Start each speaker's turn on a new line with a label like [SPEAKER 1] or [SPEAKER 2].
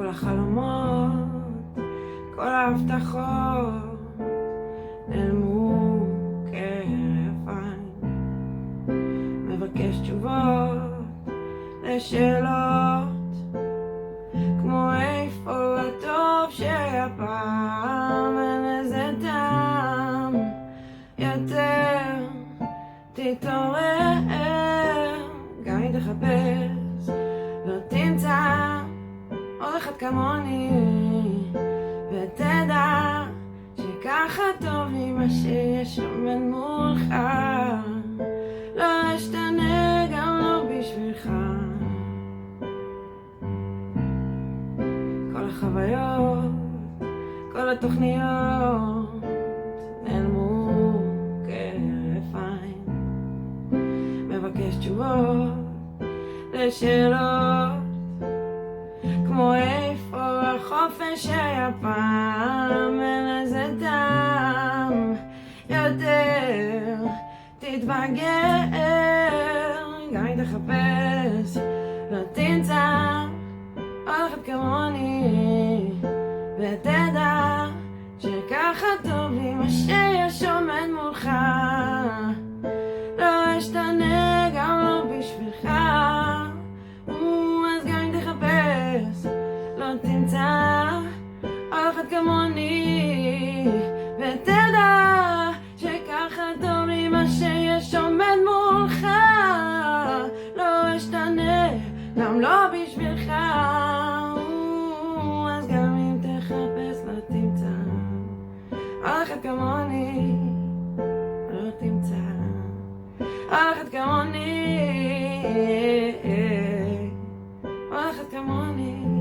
[SPEAKER 1] כל החלומות, כל ההבטחות נעלמו כהרף עין. מבקש תשובות לשאלות כמו איפה הטוב שהיה פעם. אין איזה טעם יותר, תתעורר, גם אם תחפש לא תמצא עוד אחד כמוני, ותדע שככה טוב לי מה שיש עומד מולך. לא אשתנה גם לא בשבילך. כל החוויות, כל התוכניות נעלמו כהרף עין. מבקש תשובות לשאלות כמו איפה החופש שהיה פעם. אין לזה טעם יותר, תתבגר, גם אם תחפש לא תמצא עוד אחד כמוני, ותדע שככה טוב לי מה שיש עומד מולך. לא אשתנה גם לא בשבילך. אז גם אם תחפש לא תמצא עוד אחד כמוני, ותדע שככה טוב לי מה שיש עומד מולך. לא אשתנה גם לא בשבילך. אז גם אם תחפש לא תמצא עוד אחד כמוני, לא תמצא עוד אחד כמוני, עוד אחד כמוני.